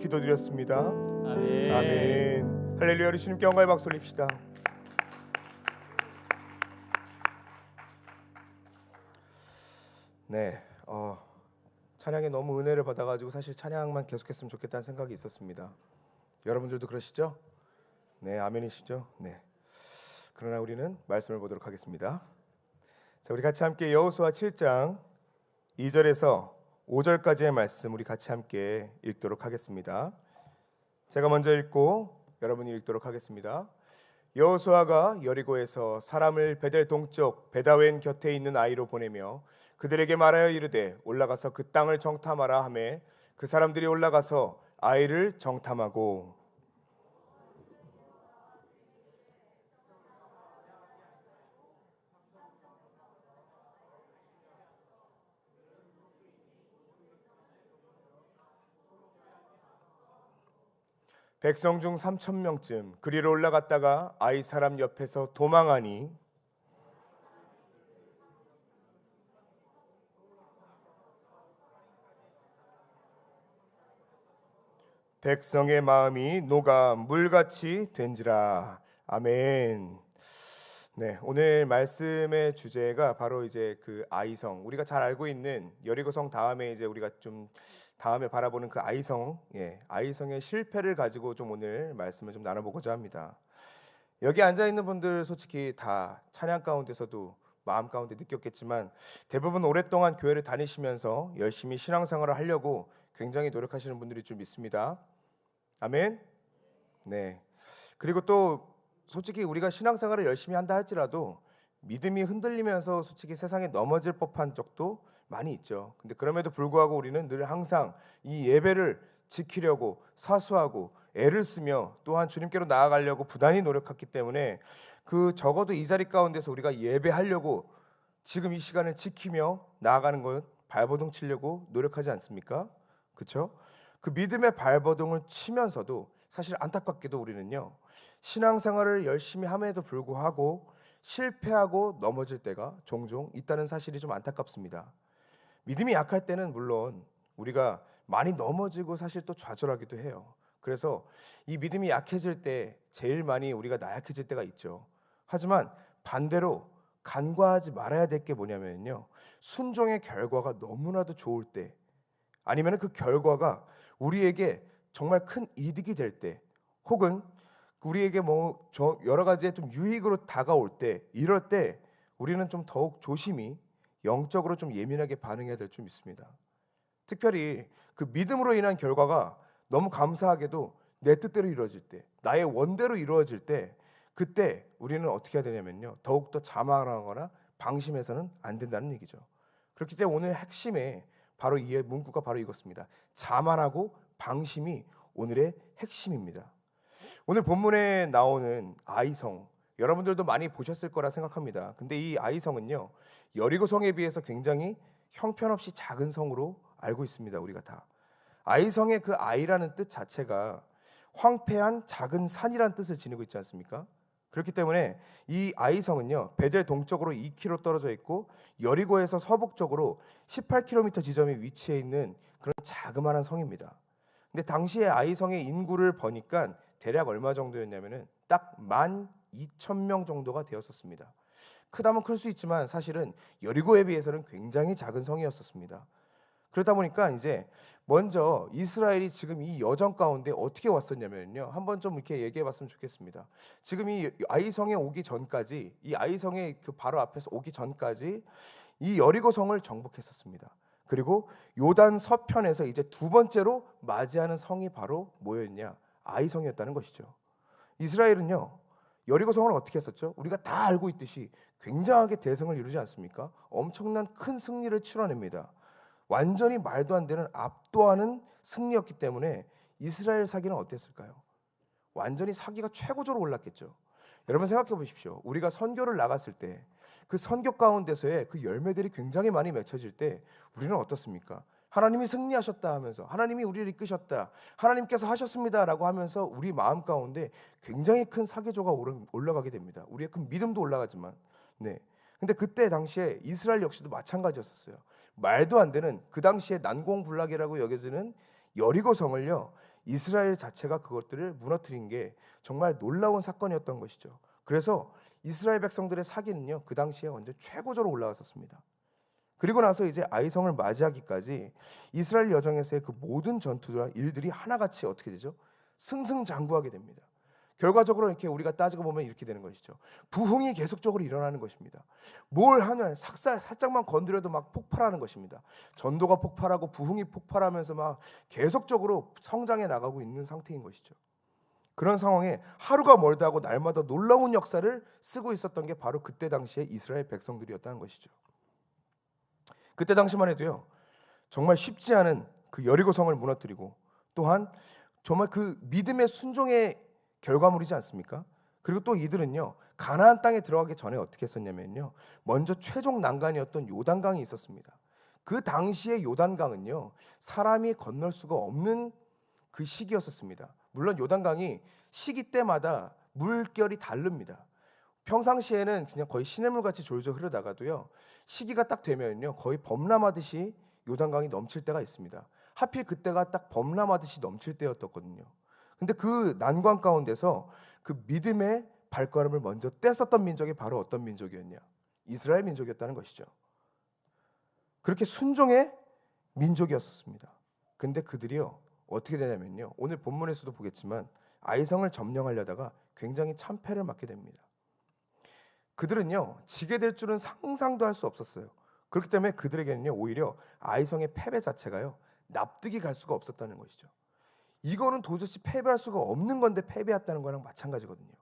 기도드렸습니다. 아멘. 아멘. 할렐루야. 우리 주님께 영광의 박수 올립시다. 네, 찬양에 너무 은혜를 받아가지고 사실 찬양만 계속했으면 좋겠다는 생각이 있었습니다. 여러분들도 그러시죠? 네, 아멘이시죠? 네. 그러나 우리는 말씀을 보도록 하겠습니다. 자, 우리 같이 함께 여호수아 7장 2절에서 5절까지의 말씀 우리 같이 함께 읽도록 하겠습니다. 제가 먼저 읽고 여러분이 읽도록 하겠습니다. 여호수아가 여리고에서 사람을 베델 동쪽 베다웬 곁에 있는 아이로 보내며 그들에게 말하여 이르되 올라가서 그 땅을 정탐하라 하매 그 사람들이 올라가서 아이를 정탐하고 백성 중 3,000명쯤 그리로 올라갔다가 아이 사람 옆에서 도망하니 백성의 마음이 녹아 물같이 된지라. 아멘. 네, 오늘 말씀의 주제가 바로 이제 그 아이성, 우리가 잘 알고 있는 여리고성 다음에 이제 우리가 좀 다음에 바라보는 그 아이성, 아이성의 실패를 가지고 좀 오늘 말씀을 좀 나눠보고자 합니다. 여기 앉아 있는 분들 솔직히 다 찬양 가운데서도 마음 가운데 느꼈겠지만 대부분 오랫동안 교회를 다니시면서 열심히 신앙생활을 하려고 굉장히 노력하시는 분들이 좀 있습니다. 아멘. 네. 그리고 또 솔직히 우리가 신앙생활을 열심히 한다 할지라도 믿음이 흔들리면서 솔직히 세상에 넘어질 법한 적도 많이 있죠. 근데 그럼에도 불구하고 우리는 늘 항상 이 예배를 지키려고 사수하고 애를 쓰며 또한 주님께로 나아가려고 부단히 노력했기 때문에 그 적어도 이 자리 가운데서 우리가 예배하려고 지금 이 시간을 지키며 나아가는 건 발버둥 치려고 노력하지 않습니까? 그렇죠? 그 믿음의 발버둥을 치면서도 사실 안타깝게도 우리는요 신앙생활을 열심히 함에도 불구하고 실패하고 넘어질 때가 종종 있다는 사실이 좀 안타깝습니다. 믿음이 약할 때는 물론 우리가 많이 넘어지고 사실 또 좌절하기도 해요. 그래서 이 믿음이 약해질 때 제일 많이 우리가 나약해질 때가 있죠. 하지만 반대로 간과하지 말아야 될 게 뭐냐면요 순종의 결과가 너무나도 좋을 때 아니면 그 결과가 우리에게 정말 큰 이득이 될 때 혹은 우리에게 뭐 여러 가지의 좀 유익으로 다가올 때 이럴 때 우리는 좀 더욱 조심히 영적으로 좀 예민하게 반응해야 될 좀 있습니다. 특별히 그 믿음으로 인한 결과가 너무 감사하게도 내 뜻대로 이루어질 때 나의 원대로 이루어질 때 그때 우리는 어떻게 해야 되냐면요 더욱더 자만하거나 방심해서는 안 된다는 얘기죠. 그렇기 때문에 오늘 핵심에 바로 이 문구가 바로 이것입니다. 자만하고 방심이 오늘의 핵심입니다. 오늘 본문에 나오는 아이성 여러분들도 많이 보셨을 거라 생각합니다. 근데 이 아이성은요 여리고성에 비해서 굉장히 형편없이 작은 성으로 알고 있습니다. 우리가 다 아이성의 그 아이라는 뜻 자체가 황폐한 작은 산이라는 뜻을 지니고 있지 않습니까? 그렇기 때문에 이 아이성은요 베델 동쪽으로 2km 떨어져 있고 여리고에서 서북쪽으로 18km 지점에 위치해 있는 그런 자그마한 성입니다. 근데 당시에 아이성의 인구를 보니까 대략 얼마 정도였냐면은 딱 12,000명 정도가 되었었습니다. 크다면 클 수 있지만 사실은 여리고에 비해서는 굉장히 작은 성이었었습니다. 그러다 보니까 이제 먼저 이스라엘이 지금 이 여정 가운데 어떻게 왔었냐면요 한번 좀 이렇게 얘기해봤으면 좋겠습니다. 지금 이 아이성에 오기 전까지 이 아이성의 그 바로 앞에서 오기 전까지 이 여리고성을 정복했었습니다. 그리고 요단 서편에서 이제 두 번째로 맞이하는 성이 바로 뭐였냐 아이성이었다는 것이죠. 이스라엘은요 여리고성을 어떻게 했었죠? 우리가 다 알고 있듯이 굉장하게 대성을 이루지 않습니까? 엄청난 큰 승리를 치러냅니다. 완전히 말도 안 되는 압도하는 승리였기 때문에 이스라엘 사기는 어땠을까요? 완전히 사기가 최고조로 올랐겠죠. 여러분 생각해 보십시오. 우리가 선교를 나갔을 때 그 선교 가운데서의 그 열매들이 굉장히 많이 맺혀질 때 우리는 어떻습니까? 하나님이 승리하셨다 하면서 하나님이 우리를 이끄셨다 하나님께서 하셨습니다라고 하면서 우리 마음 가운데 굉장히 큰 사기조가 올라가게 됩니다. 우리의 그 믿음도 올라가지만 근데 그때 당시에 이스라엘 역시도 마찬가지였었어요. 말도 안 되는 그 당시에 난공불락이라고 여겨지는 여리고성을요 이스라엘 자체가 그것들을 무너뜨린 게 정말 놀라운 사건이었던 것이죠. 그래서 이스라엘 백성들의 사기는요, 그 당시에 완전 최고조로 올라왔었습니다. 그리고 나서 이제 아이성을 맞이하기까지 이스라엘 여정에서의 그 모든 전투와 일들이 하나같이 어떻게 되죠? 승승장구하게 됩니다. 결과적으로 이렇게 우리가 따지고 보면 이렇게 되는 것이죠. 부흥이 계속적으로 일어나는 것입니다. 뭘 하면 살짝만 건드려도 막 폭발하는 것입니다. 전도가 폭발하고 부흥이 폭발하면서 막 계속적으로 성장해 나가고 있는 상태인 것이죠. 그런 상황에 하루가 멀다 하고 날마다 놀라운 역사를 쓰고 있었던 게 바로 그때 당시에 이스라엘 백성들이었다는 것이죠. 그때 당시만 해도요, 정말 쉽지 않은 그 여리고성을 무너뜨리고 또한 정말 그 믿음의 순종의 결과물이지 않습니까? 그리고 또 이들은요, 가나안 땅에 들어가기 전에 어떻게 했었냐면요, 먼저 최종 난간이었던 요단강이 있었습니다. 그 당시의 요단강은요, 사람이 건널 수가 없는 그 시기였었습니다. 물론 요단강이 시기 때마다 물결이 다릅니다. 평상시에는 그냥 거의 시냇물같이 졸졸 흐르다가도요, 시기가 딱 되면요, 거의 범람하듯이 요단강이 넘칠 때가 있습니다. 하필 그때가 딱 범람하듯이 넘칠 때였거든요. 근데 그 난관 가운데서 그 믿음의 발걸음을 먼저 뗐었던 민족이 바로 어떤 민족이었냐? 이스라엘 민족이었다는 것이죠. 그렇게 순종의 민족이었었습니다. 근데 그들이요, 어떻게 되냐면요, 오늘 본문에서도 보겠지만 아이성을 점령하려다가 굉장히 참패를 맞게 됩니다. 그들은요, 지게 될 줄은 상상도 할 수 없었어요. 그렇기 때문에 그들에게는요, 오히려 아이성의 패배 자체가요, 납득이 갈 수가 없었다는 것이죠. 이거는 도저히 패배할 수가 없는 건데 패배했다는 거랑 마찬가지거든요.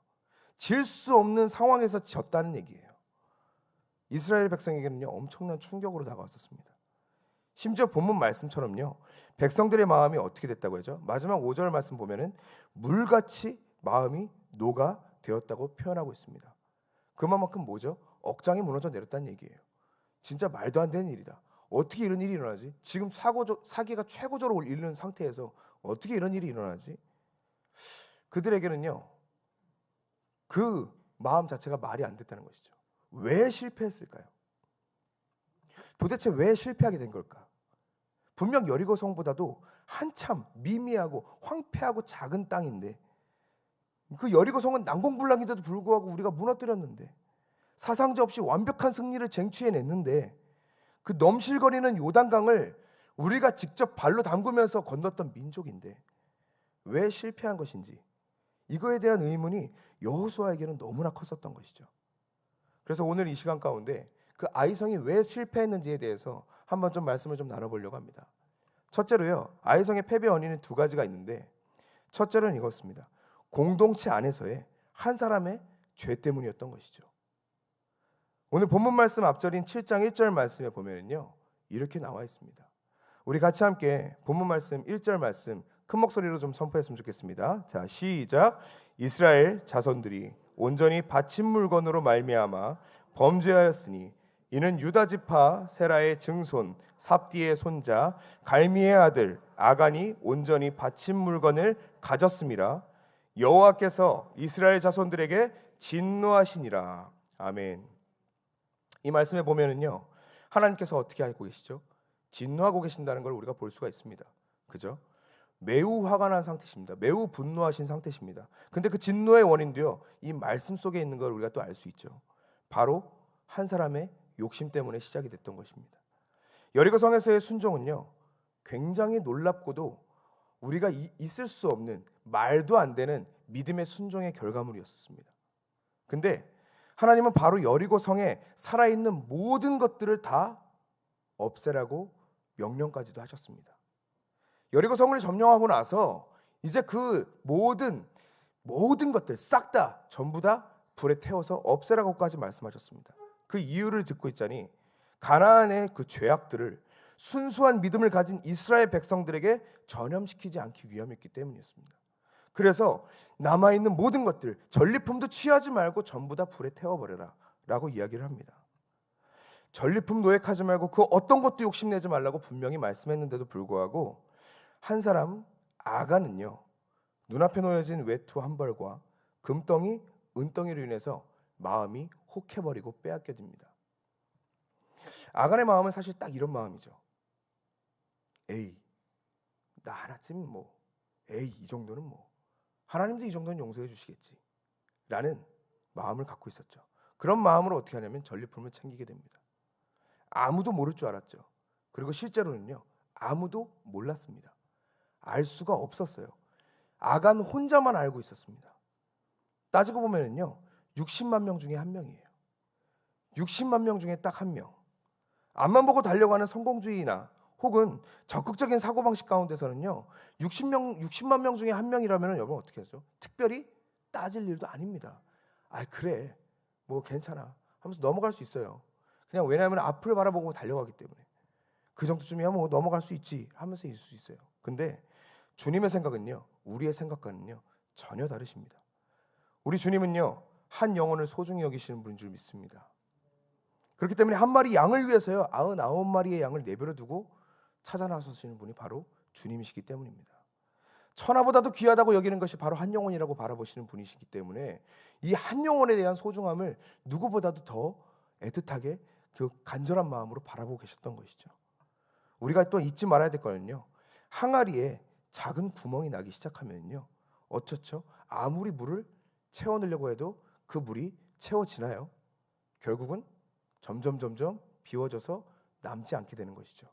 질 수 없는 상황에서 졌다는 얘기예요. 이스라엘 백성에게는요, 엄청난 충격으로 다가왔었습니다. 심지어 본문 말씀처럼요, 백성들의 마음이 어떻게 됐다고 하죠? 마지막 5절 말씀 보면은 물같이 마음이 녹아 되었다고 표현하고 있습니다. 그만큼 뭐죠? 억장이 무너져 내렸다는 얘기예요. 진짜 말도 안 되는 일이다. 어떻게 이런 일이 일어나지? 지금 사기가 최고조로 이르는 상태에서 어떻게 이런 일이 일어나지? 그들에게는요, 그 마음 자체가 말이 안 됐다는 것이죠. 왜 실패했을까요? 도대체 왜 실패하게 된 걸까? 분명 여리고 성보다도 한참 미미하고 황폐하고 작은 땅인데, 그 여리고 성은 난공불락인데도 불구하고 우리가 무너뜨렸는데, 사상자 없이 완벽한 승리를 쟁취해냈는데, 그 넘실거리는 요단강을 우리가 직접 발로 담그면서 건넜던 민족인데 왜 실패한 것인지, 이거에 대한 의문이 여호수아에게는 너무나 컸었던 것이죠. 그래서 오늘 이 시간 가운데 그 아이성이 왜 실패했는지에 대해서 한번 좀 말씀을 좀 나눠보려고 합니다. 첫째로요, 아이성의 패배 원인은 두 가지가 있는데, 첫째는 이것입니다. 공동체 안에서의 한 사람의 죄 때문이었던 것이죠. 오늘 본문 말씀 앞절인 7장 1절 말씀에 보면요, 이렇게 나와 있습니다. 우리 같이 함께 본문 말씀 1절 말씀 큰 목소리로 좀 선포했으면 좋겠습니다. 자, 시작. 이스라엘 자손들이 온전히 바친 물건으로 말미암아 범죄하였으니 이는 유다 지파 세라의 증손 삽디의 손자 갈미의 아들 아간이 온전히 바친 물건을 가졌음이라. 여호와께서 이스라엘 자손들에게 진노하시니라. 아멘. 이 말씀에 보면은요, 하나님께서 어떻게 하고 계시죠? 진노하고 계신다는 걸 우리가 볼 수가 있습니다. 그죠? 매우 화가 난 상태십니다. 매우 분노하신 상태십니다. 근데 그 진노의 원인도요, 이 말씀 속에 있는 걸 우리가 또 알 수 있죠. 바로 한 사람의 욕심 때문에 시작이 됐던 것입니다. 여리고 성에서의 순종은요, 굉장히 놀랍고도 우리가 있을 수 없는, 말도 안 되는 믿음의 순종의 결과물이었습니다. 근데 하나님은 바로 여리고 성에 살아있는 모든 것들을 다 없애라고 명령까지도 하셨습니다. 여리고 성을 점령하고 나서 이제 그 모든 것들 싹 다 전부 다 불에 태워서 없애라고까지 말씀하셨습니다. 그 이유를 듣고 있자니 가나안의 그 죄악들을 순수한 믿음을 가진 이스라엘 백성들에게 전염시키지 않기 위함이었기 때문이었습니다. 그래서 남아있는 모든 것들, 전리품도 취하지 말고 전부 다 불에 태워버려라 라고 이야기를 합니다. 전리품 노획하지 말고 그 어떤 것도 욕심내지 말라고 분명히 말씀했는데도 불구하고 한 사람 아간은요, 눈앞에 놓여진 외투 한 벌과 금덩이, 은덩이로 인해서 마음이 혹해버리고 빼앗겨 듭니다. 아간의 마음은 사실 딱 이런 마음이죠. 에이, 나 하나쯤 뭐 에이, 이 정도는 뭐 하나님도 이 정도는 용서해 주시겠지 라는 마음을 갖고 있었죠. 그런 마음으로 어떻게 하냐면 전리품을 챙기게 됩니다. 아무도 모를 줄 알았죠. 그리고 실제로는요, 아무도 몰랐습니다. 알 수가 없었어요. 아간 혼자만 알고 있었습니다. 따지고 보면은요, 60만 명 중에 한 명이에요. 60만 명 중에 딱 한 명. 앞만 보고 달려가는 성공주의나 혹은 적극적인 사고방식 가운데서는요, 60만 명 중에 한 명이라면 여러분 어떻게 하죠? 특별히 따질 일도 아닙니다. 아, 그래, 뭐 괜찮아 하면서 넘어갈 수 있어요. 그냥 왜냐하면 앞을 바라보고 달려가기 때문에 그 정도쯤이야 뭐 넘어갈 수 있지 하면서 있을 수 있어요. 근데 주님의 생각은요, 우리의 생각과는요 전혀 다르십니다. 우리 주님은요, 한 영혼을 소중히 여기시는 분인 줄 믿습니다. 그렇기 때문에 한 마리 양을 위해서요 99마리의 양을 내버려 두고 찾아 나서시는 분이 바로 주님이시기 때문입니다. 천하보다도 귀하다고 여기는 것이 바로 한 영혼이라고 바라보시는 분이시기 때문에 이 한 영혼에 대한 소중함을 누구보다도 더 애틋하게 그 간절한 마음으로 바라보고 계셨던 것이죠. 우리가 또 잊지 말아야 될 거는요, 항아리에 작은 구멍이 나기 시작하면요 어쩌죠? 아무리 물을 채워 넣으려고 해도 그 물이 채워지나요? 결국은 점점 비워져서 남지 않게 되는 것이죠.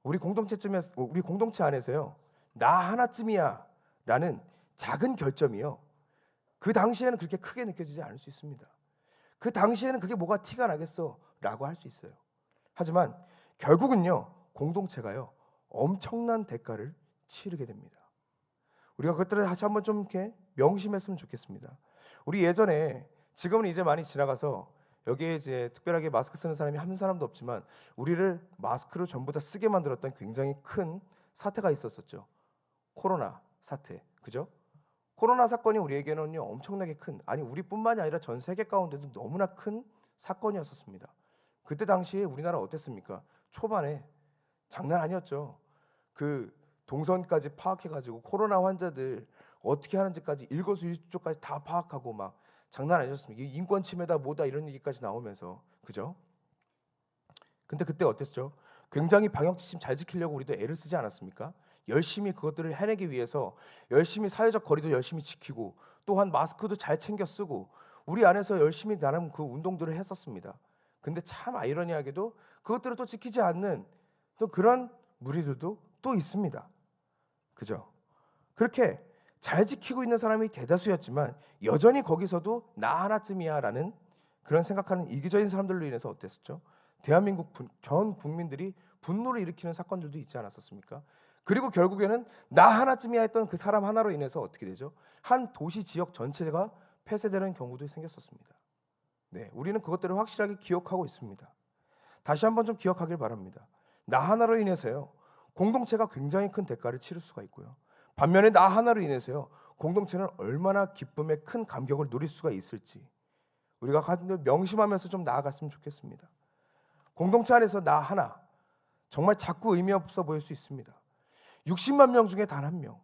우리 공동체 안에서요, 나 하나쯤이야 라는 작은 결점이요, 그 당시에는 그렇게 크게 느껴지지 않을 수 있습니다. 그 당시에는 그게 뭐가 티가 나겠어 라고 할 수 있어요. 하지만 결국은요, 공동체가요 엄청난 대가를 치르게 됩니다. 우리가 그것들을 다시 한번 좀 이렇게 명심했으면 좋겠습니다. 우리 예전에, 지금은 이제 많이 지나가서 여기에 이제 특별하게 마스크 쓰는 사람이 한 사람도 없지만 우리를 마스크를 전부 다 쓰게 만들었던 굉장히 큰 사태가 있었었죠. 코로나 사태, 그죠? 코로나 사건이 우리에게는요 엄청나게 큰, 아니 우리뿐만이 아니라 전 세계 가운데도 너무나 큰 사건이었었습니다. 그때 당시에 우리나라 어땠습니까? 초반에 장난 아니었죠. 그 동선까지 파악해가지고 코로나 환자들 어떻게 하는지까지 일거수일투족까지 다 파악하고 막 장난 아니었습니다. 인권 침해다 뭐다 이런 얘기까지 나오면서, 그죠? 근데 그때 어땠죠? 굉장히 방역 지침 잘 지키려고 우리도 애를 쓰지 않았습니까? 열심히 그것들을 해내기 위해서 열심히 사회적 거리도 열심히 지키고 또한 마스크도 잘 챙겨 쓰고 우리 안에서 열심히 나름 그 운동들을 했었습니다. 근데 참 아이러니하게도 그것들을 또 지키지 않는 또 그런 무리들도 또 있습니다. 그죠? 그렇게 잘 지키고 있는 사람이 대다수였지만 여전히 거기서도 나 하나쯤이야라는 그런 생각하는 이기적인 사람들로 인해서 어땠었죠? 대한민국 전 국민들이 분노를 일으키는 사건들도 있지 않았었습니까? 그리고 결국에는 나 하나쯤이야 했던 그 사람 하나로 인해서 어떻게 되죠? 한 도시 지역 전체가 폐쇄되는 경우도 생겼었습니다. 네, 우리는 그것들을 확실하게 기억하고 있습니다. 다시 한번 좀 기억하길 바랍니다. 나 하나로 인해서요 공동체가 굉장히 큰 대가를 치를 수가 있고요, 반면에 나 하나로 인해서요 공동체는 얼마나 기쁨의 큰 감격을 누릴 수가 있을지 우리가 명심하면서 좀 나아갔으면 좋겠습니다. 공동체 안에서 나 하나 정말 자꾸 의미 없어 보일 수 있습니다. 60만 명 중에 단 한 명,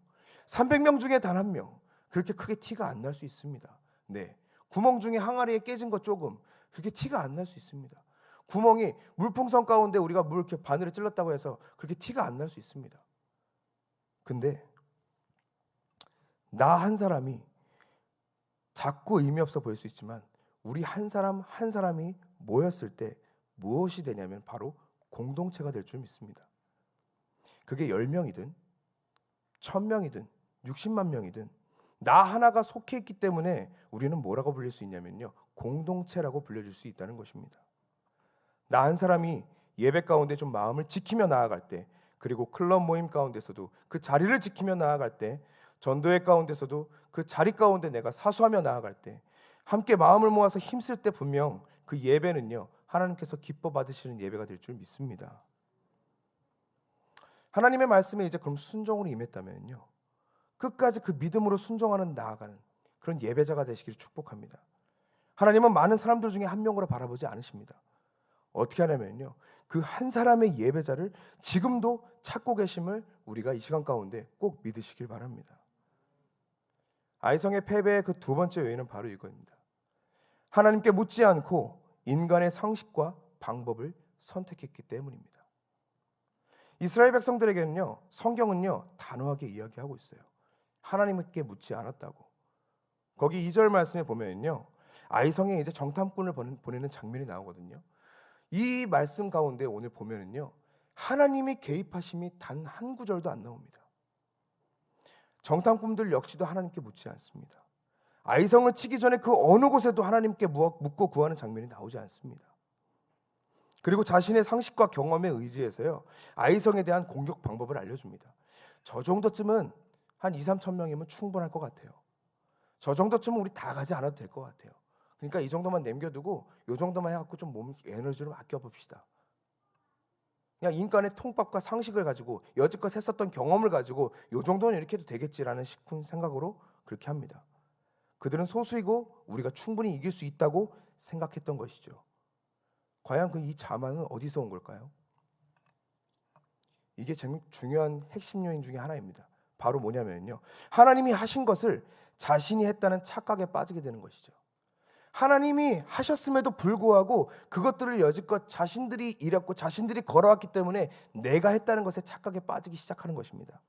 300명 중에 단 한 명, 그렇게 크게 티가 안 날 수 있습니다. 네, 구멍 중에 항아리에 깨진 거 조금, 그렇게 티가 안 날 수 있습니다. 구멍이 물풍선 가운데 우리가 물 이렇게 바늘에 찔렀다고 해서 그렇게 티가 안 날 수 있습니다. 근데 나 한 사람이 자꾸 의미 없어 보일 수 있지만 우리 한 사람 한 사람이 모였을 때 무엇이 되냐면 바로 공동체가 될 줄 믿습니다. 그게 10명이든 1000명이든 60만 명이든 나 하나가 속해 있기 때문에 우리는 뭐라고 불릴 수 있냐면요, 공동체라고 불려줄 수 있다는 것입니다. 나 한 사람이 예배 가운데 좀 마음을 지키며 나아갈 때, 그리고 클럽 모임 가운데서도 그 자리를 지키며 나아갈 때, 전도회 가운데서도 그 자리 가운데 내가 사수하며 나아갈 때, 함께 마음을 모아서 힘쓸 때 분명 그 예배는요 하나님께서 기뻐 받으시는 예배가 될 줄 믿습니다. 하나님의 말씀에 이제 그럼 순종으로 임했다면요, 끝까지 그 믿음으로 순종하는 나아가는 그런 예배자가 되시기를 축복합니다. 하나님은 많은 사람들 중에 한 명으로 바라보지 않으십니다. 어떻게 하냐면요, 그 한 사람의 예배자를 지금도 찾고 계심을 우리가 이 시간 가운데 꼭 믿으시길 바랍니다. 아이성의 패배의 그 두 번째 요인은 바로 이거입니다. 하나님께 묻지 않고 인간의 상식과 방법을 선택했기 때문입니다. 이스라엘 백성들에게는요, 성경은요 단호하게 이야기하고 있어요. 하나님께 묻지 않았다고. 거기 2절 말씀에 보면요, 아이성에 이제 정탐꾼을 보내는 장면이 나오거든요. 이 말씀 가운데 오늘 보면은요, 하나님이 개입하심이 단 한 구절도 안 나옵니다. 정탐꾼들 역시도 하나님께 묻지 않습니다. 아이성을 치기 전에 그 어느 곳에도 하나님께 묻고 구하는 장면이 나오지 않습니다. 그리고 자신의 상식과 경험에 의지해서요, 아이성에 대한 공격 방법을 알려줍니다. 저 정도쯤은 한 2-3천 명이면 충분할 것 같아요. 저 정도쯤은 우리 다 가지 않아도 될 것 같아요. 그러니까 이 정도만 남겨두고 이 정도만 해갖고 좀 몸 에너지를 아껴봅시다. 그냥 인간의 통밥과 상식을 가지고 여지껏 했었던 경험을 가지고 이 정도는 이렇게 해도 되겠지라는 싶은 생각으로 그렇게 합니다. 그들은 소수이고 우리가 충분히 이길 수 있다고 생각했던 것이죠. 과연 이 자만은 어디서 온 걸까요? 이게 중요한 핵심 요인 중에 하나입니다. 바로 뭐냐면요, 하나님이 하신 것을 자신이 했다는 착각에 빠지게 되는 것이죠. 하나님이 하셨음에도 불구하고 그것들을 여지껏 자신들이 이뤘고 자신들이 걸어왔기 때문에 내가 했다는 것에 착각에 빠지기 시작하는 것입니다.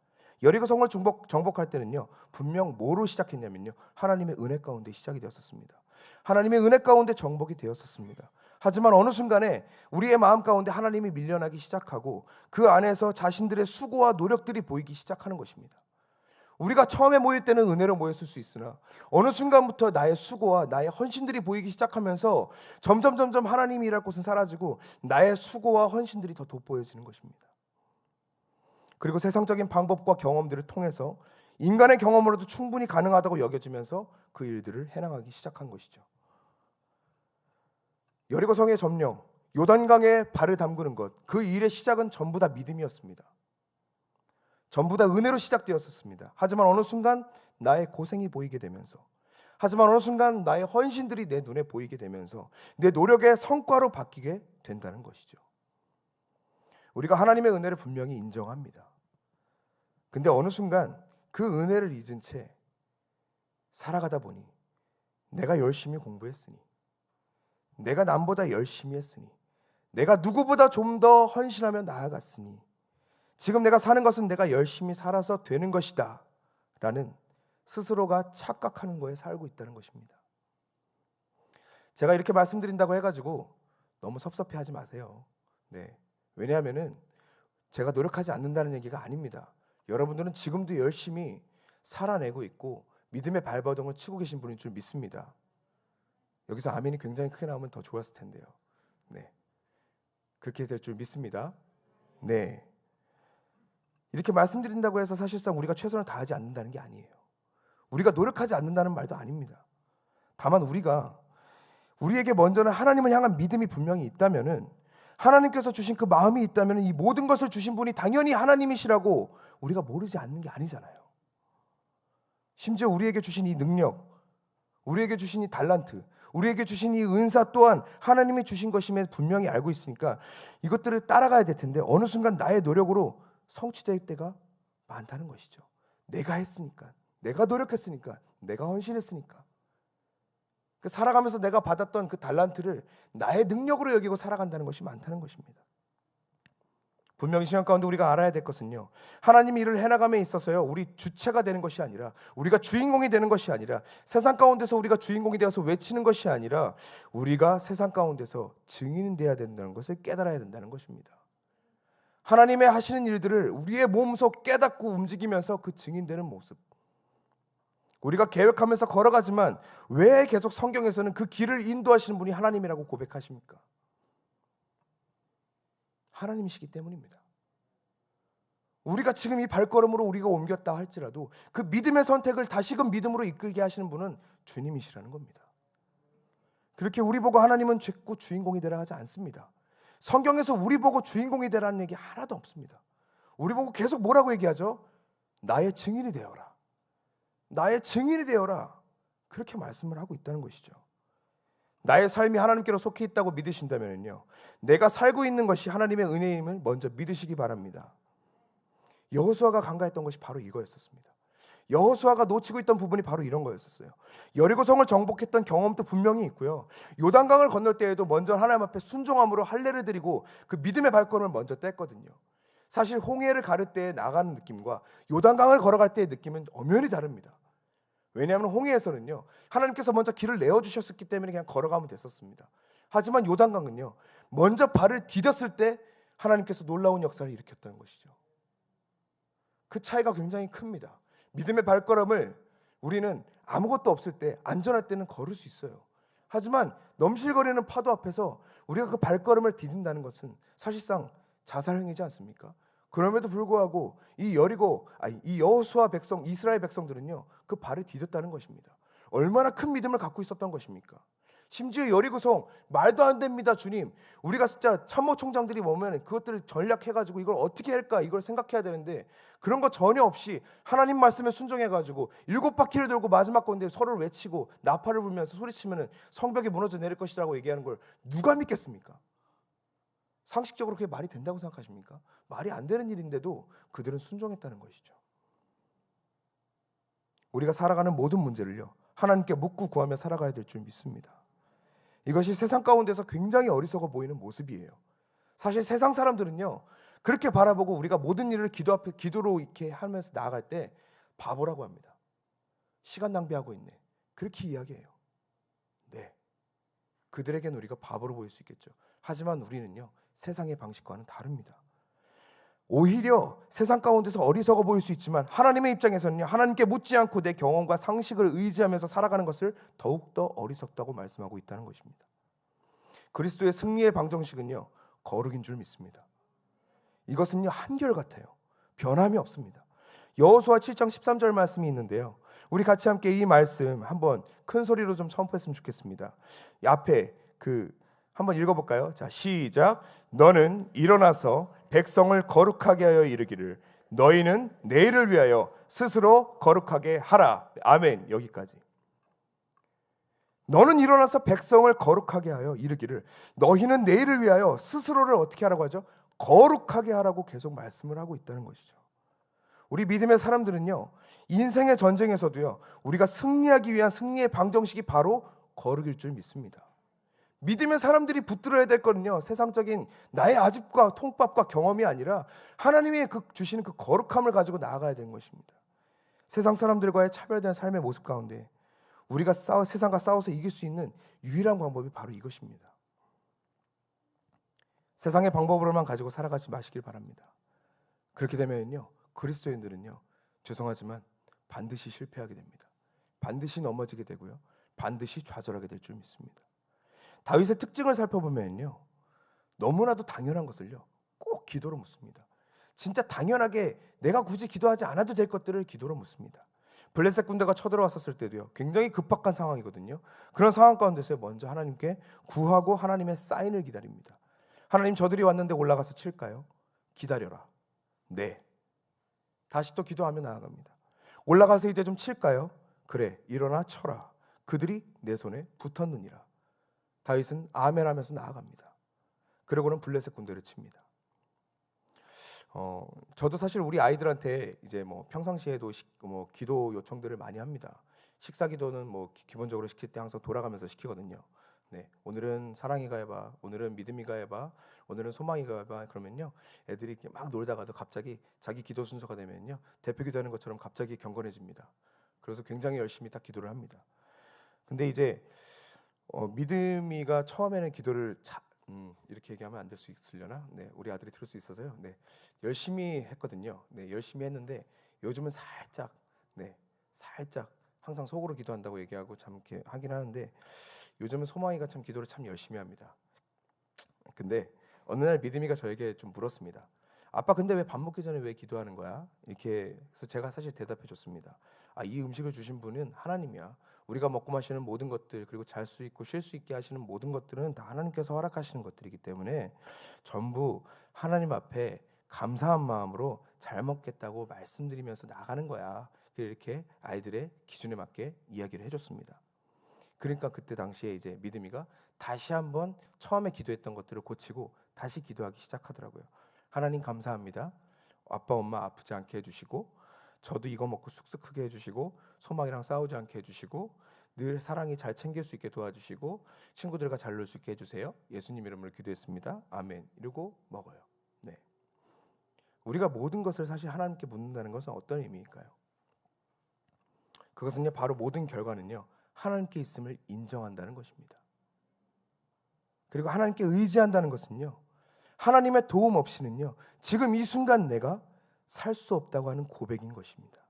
여리고성을 정복할 때는요, 분명 뭐로 시작했냐면요, 하나님의 은혜 가운데 시작이 되었었습니다. 하나님의 은혜 가운데 정복이 되었었습니다. 하지만 어느 순간에 우리의 마음 가운데 하나님이 밀려나기 시작하고 그 안에서 자신들의 수고와 노력들이 보이기 시작하는 것입니다. 우리가 처음에 모일 때는 은혜로 모였을 수 있으나 어느 순간부터 나의 수고와 나의 헌신들이 보이기 시작하면서 점점 하나님이 일할 곳은 사라지고 나의 수고와 헌신들이 더 돋보여지는 것입니다. 그리고 세상적인 방법과 경험들을 통해서 인간의 경험으로도 충분히 가능하다고 여겨지면서 그 일들을 해나가기 시작한 것이죠. 여리고성의 점령, 요단강에 발을 담그는 것, 그 일의 시작은 전부 다 믿음이었습니다. 전부 다 은혜로 시작되었었습니다. 하지만 어느 순간 나의 고생이 보이게 되면서, 하지만 어느 순간 나의 헌신들이 내 눈에 보이게 되면서 내 노력의 성과로 바뀌게 된다는 것이죠. 우리가 하나님의 은혜를 분명히 인정합니다. 근데 어느 순간 그 은혜를 잊은 채 살아가다 보니 내가 열심히 공부했으니, 내가 남보다 열심히 했으니, 내가 누구보다 좀 더 헌신하며 나아갔으니 지금 내가 사는 것은 내가 열심히 살아서 되는 것이다 라는 스스로가 착각하는 거에 살고 있다는 것입니다. 제가 이렇게 말씀드린다고 해가지고 너무 섭섭해하지 마세요. 네. 왜냐하면은 제가 노력하지 않는다는 얘기가 아닙니다. 여러분들은 지금도 열심히 살아내고 있고 믿음의 발버둥을 치고 계신 분인 줄 믿습니다. 여기서 아멘이 굉장히 크게 나오면 더 좋았을 텐데요. 네. 그렇게 될 줄 믿습니다. 네. 이렇게 말씀드린다고 해서 사실상 우리가 최선을 다하지 않는다는 게 아니에요. 우리가 노력하지 않는다는 말도 아닙니다. 다만 우리에게 먼저는 하나님을 향한 믿음이 분명히 있다면은, 하나님께서 주신 그 마음이 있다면은 이 모든 것을 주신 분이 당연히 하나님이시라고 우리가 모르지 않는 게 아니잖아요. 심지어 우리에게 주신 이 능력, 우리에게 주신 이 달란트, 우리에게 주신 이 은사 또한 하나님이 주신 것임을 분명히 알고 있으니까 이것들을 따라가야 될 텐데 어느 순간 나의 노력으로 성취될 때가 많다는 것이죠. 내가 했으니까, 내가 노력했으니까, 내가 헌신했으니까. 살아가면서 내가 받았던 그 달란트를 나의 능력으로 여기고 살아간다는 것이 많다는 것입니다. 분명히 시간 가운데 우리가 알아야 될 것은요, 하나님이 일을 해나감에 있어서요, 우리 주체가 되는 것이 아니라, 우리가 주인공이 되는 것이 아니라, 세상 가운데서 우리가 주인공이 되어서 외치는 것이 아니라 우리가 세상 가운데서 증인이 되어야 된다는 것을 깨달아야 된다는 것입니다. 하나님의 하시는 일들을 우리의 몸속 깨닫고 움직이면서 그 증인되는 모습, 우리가 계획하면서 걸어가지만 왜 계속 성경에서는 그 길을 인도하시는 분이 하나님이라고 고백하십니까? 하나님이시기 때문입니다. 우리가 지금 이 발걸음으로 우리가 옮겼다 할지라도 그 믿음의 선택을 다시금 믿음으로 이끌게 하시는 분은 주님이시라는 겁니다. 그렇게 우리 보고 하나님은 자꾸 주인공이 되라 하지 않습니다. 성경에서 우리 보고 주인공이 되라는 얘기 하나도 없습니다. 우리 보고 계속 뭐라고 얘기하죠? 나의 증인이 되어라, 나의 증인이 되어라, 그렇게 말씀을 하고 있다는 것이죠. 나의 삶이 하나님께로 속해 있다고 믿으신다면요, 내가 살고 있는 것이 하나님의 은혜임을 먼저 믿으시기 바랍니다. 여호수아가 간과했던 것이 바로 이거였었습니다. 여호수아가 놓치고 있던 부분이 바로 이런 거였었어요. 여리고성을 정복했던 경험도 분명히 있고요, 요단강을 건널 때에도 먼저 하나님 앞에 순종함으로 할례를 드리고 그 믿음의 발걸음을 먼저 뗐거든요. 사실 홍해를 가를 때 나가는 느낌과 요단강을 걸어갈 때의 느낌은 엄연히 다릅니다. 왜냐하면 홍해에서는요, 하나님께서 먼저 길을 내어주셨기 때문에 그냥 걸어가면 됐었습니다. 하지만 요단강은요, 먼저 발을 디뎠을 때 하나님께서 놀라운 역사를 일으켰다는 것이죠. 그 차이가 굉장히 큽니다. 믿음의 발걸음을 우리는 아무것도 없을 때, 안전할 때는 걸을 수 있어요. 하지만 넘실거리는 파도 앞에서 우리가 그 발걸음을 디딘다는 것은 사실상 자살행위지 않습니까? 그럼에도 불구하고 이 여호수아 백성, 이스라엘 백성들은요, 그 발을 디뎠다는 것입니다. 얼마나 큰 믿음을 갖고 있었던 것입니까? 심지어 여리고성, 말도 안 됩니다, 주님. 우리가 진짜 참모총장들이 오면 그것들을 전략해가지고 이걸 어떻게 할까, 이걸 생각해야 되는데 그런 거 전혀 없이 하나님 말씀에 순종해가지고 7바퀴를 돌고 마지막 건데 서로를 외치고 나팔을 불면서 소리치면 성벽이 무너져 내릴 것이라고 얘기하는 걸 누가 믿겠습니까? 상식적으로 그게 말이 된다고 생각하십니까? 말이 안 되는 일인데도 그들은 순종했다는 것이죠. 우리가 살아가는 모든 문제를요, 하나님께 묻고 구하며 살아가야 될 줄 믿습니다. 이것이 세상 가운데서 굉장히 어리석어 보이는 모습이에요. 사실 세상 사람들은요, 그렇게 바라보고 우리가 모든 일을 기도로 이렇게 하면서 나아갈 때 바보라고 합니다. 시간 낭비하고 있네, 그렇게 이야기해요. 네, 그들에게는 우리가 바보로 보일 수 있겠죠. 하지만 우리는요, 세상의 방식과는 다릅니다. 오히려 세상 가운데서 어리석어 보일 수 있지만 하나님의 입장에서는요, 하나님께 묻지 않고 내 경험과 상식을 의지하면서 살아가는 것을 더욱더 어리석다고 말씀하고 있다는 것입니다. 그리스도의 승리의 방정식은요, 거룩인 줄 믿습니다. 이것은요, 한결같아요. 변함이 없습니다. 여호수아 7장 13절 말씀이 있는데요, 우리 같이 함께 이 말씀 한번 큰 소리로 좀 첨부했으면 좋겠습니다. 이 앞에 한번 읽어볼까요? 자, 시작. 너는 일어나서 백성을 거룩하게 하여 이르기를 너희는 내일을 위하여 스스로 거룩하게 하라. 아멘. 여기까지. 너는 일어나서 백성을 거룩하게 하여 이르기를 너희는 내일을 위하여 스스로를 어떻게 하라고 하죠? 거룩하게 하라고 계속 말씀을 하고 있다는 것이죠. 우리 믿음의 사람들은요, 인생의 전쟁에서도요, 우리가 승리하기 위한 승리의 방정식이 바로 거룩일 줄 믿습니다. 믿음의 사람들이 붙들어야 될 거는요, 세상적인 나의 아집과 통밥과 경험이 아니라 하나님이 주시는 그 거룩함을 가지고 나아가야 되는 것입니다. 세상 사람들과의 차별된 삶의 모습 가운데 우리가 세상과 싸워서 이길 수 있는 유일한 방법이 바로 이것입니다. 세상의 방법으로만 가지고 살아가지 마시길 바랍니다. 그렇게 되면요, 그리스도인들은요, 죄송하지만 반드시 실패하게 됩니다. 반드시 넘어지게 되고요, 반드시 좌절하게 될 줄 믿습니다. 다윗의 특징을 살펴보면요, 너무나도 당연한 것을요, 꼭 기도로 묻습니다. 진짜 당연하게 내가 굳이 기도하지 않아도 될 것들을 기도로 묻습니다. 블레셋 군대가 쳐들어왔었을 때도요, 굉장히 급박한 상황이거든요. 그런 상황 가운데서 먼저 하나님께 구하고 하나님의 사인을 기다립니다. 하나님, 저들이 왔는데 올라가서 칠까요? 기다려라. 네. 다시 또 기도하며 나아갑니다. 올라가서 이제 좀 칠까요? 그래, 일어나 쳐라. 그들이 내 손에 붙었느니라. 다윗은 아멘 하면서 나아갑니다. 그러고는 블레셋 군대를 칩니다. 저도 사실 우리 아이들한테 이제 뭐 평상시에도 기도 요청들을 많이 합니다. 식사 기도는 뭐 기본적으로 시킬 때 항상 돌아가면서 시키거든요. 네, 오늘은 사랑이가 해봐, 오늘은 믿음이가 해봐, 오늘은 소망이가 해봐. 그러면요, 애들이 이렇게 막 놀다가도 갑자기 자기 기도 순서가 되면요, 대표 기도하는 것처럼 갑자기 경건해집니다. 그래서 굉장히 열심히 딱 기도를 합니다. 근데 이제 믿음이가 처음에는 기도를 이렇게 얘기하면 안 될 수 있으려나? 네, 우리 아들이 들을 수 있어서요. 네, 열심히 했거든요. 네, 열심히 했는데 요즘은 살짝 항상 속으로 기도한다고 얘기하고 참 이렇게 하긴 하는데 요즘은 소망이가 참 기도를 참 열심히 합니다. 근데 어느 날 믿음이가 저에게 좀 물었습니다. 아빠, 근데 왜 밥 먹기 전에 왜 기도하는 거야? 이렇게 해서 제가 사실 대답해 줬습니다. 이 음식을 주신 분은 하나님이야. 우리가 먹고 마시는 모든 것들, 그리고 잘 수 있고 쉴 수 있게 하시는 모든 것들은 다 하나님께서 허락하시는 것들이기 때문에 전부 하나님 앞에 감사한 마음으로 잘 먹겠다고 말씀드리면서 나가는 거야. 이렇게 아이들의 기준에 맞게 이야기를 해줬습니다. 그러니까 그때 당시에 이제 믿음이가 다시 한번 처음에 기도했던 것들을 고치고 다시 기도하기 시작하더라고요. 하나님 감사합니다. 아빠 엄마 아프지 않게 해주시고, 저도 이거 먹고 쑥쑥 크게 해주시고, 소망이랑 싸우지 않게 해주시고, 늘 사랑이 잘 챙길 수 있게 도와주시고, 친구들과 잘 놀 수 있게 해주세요. 예수님 이름으로 기도했습니다. 아멘. 이러고 먹어요. 네. 우리가 모든 것을 사실 하나님께 묻는다는 것은 어떤 의미일까요? 그것은요, 바로 모든 결과는요, 하나님께 있음을 인정한다는 것입니다. 그리고 하나님께 의지한다는 것은요, 하나님의 도움 없이는요, 지금 이 순간 내가 살 수 없다고 하는 고백인 것입니다.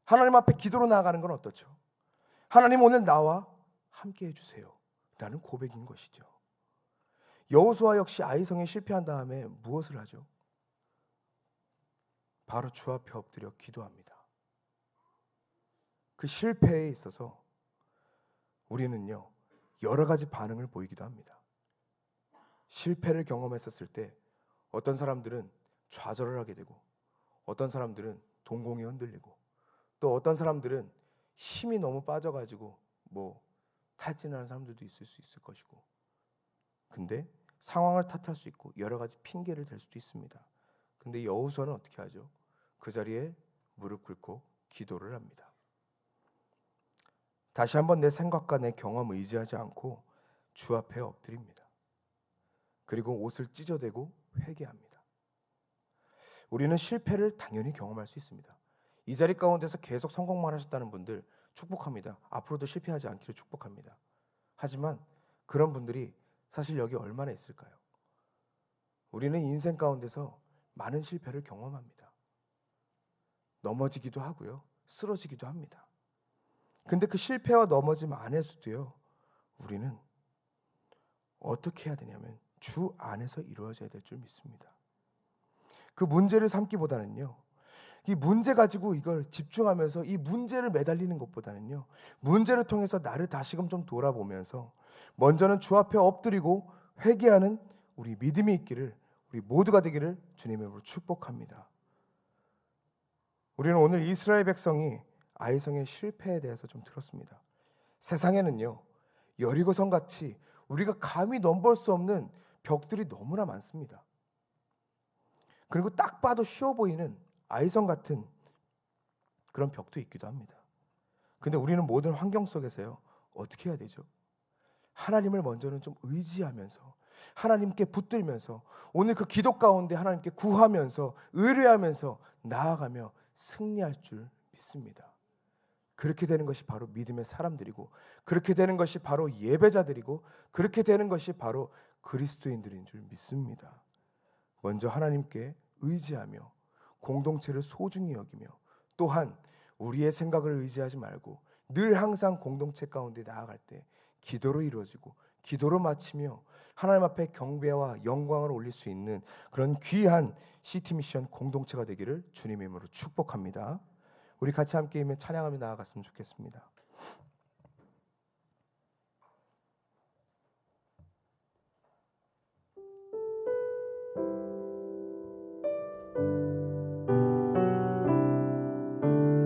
하나님 앞에 기도로 나아가는 건 어떻죠? 하나님, 오늘 나와 함께 해주세요 라는 고백인 것이죠. 여호수아 역시 아이성에 실패한 다음에 무엇을 하죠? 바로 주 앞에 엎드려 기도합니다. 그 실패에 있어서 우리는요, 여러 가지 반응을 보이기도 합니다. 실패를 경험했었을 때 어떤 사람들은 좌절을 하게 되고, 어떤 사람들은 동공이 흔들리고, 또 어떤 사람들은 힘이 너무 빠져가지고 탈진하는 사람들도 있을 수 있을 것이고, 근데 상황을 탓할 수 있고 여러 가지 핑계를 댈 수도 있습니다. 근데 여호수아는 어떻게 하죠? 그 자리에 무릎 꿇고 기도를 합니다. 다시 한번 내 생각과 내 경험 의지하지 않고 주 앞에 엎드립니다. 그리고 옷을 찢어대고 회개합니다. 우리는 실패를 당연히 경험할 수 있습니다. 이 자리 가운데서 계속 성공만 하셨다는 분들 축복합니다. 앞으로도 실패하지 않기를 축복합니다. 하지만 그런 분들이 사실 여기 얼마나 있을까요? 우리는 인생 가운데서 많은 실패를 경험합니다. 넘어지기도 하고요, 쓰러지기도 합니다. 근데 그 실패와 넘어짐 안에서도요, 우리는 어떻게 해야 되냐면 주 안에서 이루어져야 될 줄 믿습니다. 그 문제를 삼기보다는요, 이 문제 가지고 이걸 집중하면서 이 문제를 매달리는 것보다는요, 문제를 통해서 나를 다시금 좀 돌아보면서 먼저는 주 앞에 엎드리고 회개하는 우리 믿음이 있기를, 우리 모두가 되기를 주님의 이름으로 축복합니다. 우리는 오늘 이스라엘 백성이 아이성의 실패에 대해서 좀 들었습니다. 세상에는요, 여리고성 같이 우리가 감히 넘볼 수 없는 벽들이 너무나 많습니다. 그리고 딱 봐도 쉬워 보이는 아이성 같은 그런 벽도 있기도 합니다. 근데 우리는 모든 환경 속에서요, 어떻게 해야 되죠? 하나님을 먼저는 좀 의지하면서, 하나님께 붙들면서, 오늘 그 기도 가운데 하나님께 구하면서, 의뢰하면서 나아가며 승리할 줄 믿습니다. 그렇게 되는 것이 바로 믿음의 사람들이고, 그렇게 되는 것이 바로 예배자들이고, 그렇게 되는 것이 바로 그리스도인들인 줄 믿습니다. 먼저 하나님께 의지하며 공동체를 소중히 여기며, 또한 우리의 생각을 의지하지 말고 늘 항상 공동체 가운데 나아갈 때 기도로 이루어지고 기도로 마치며 하나님 앞에 경배와 영광을 올릴 수 있는 그런 귀한 시티미션 공동체가 되기를 주님의 이름으로 축복합니다. 우리 같이 함께 찬양하며 나아갔으면 좋겠습니다.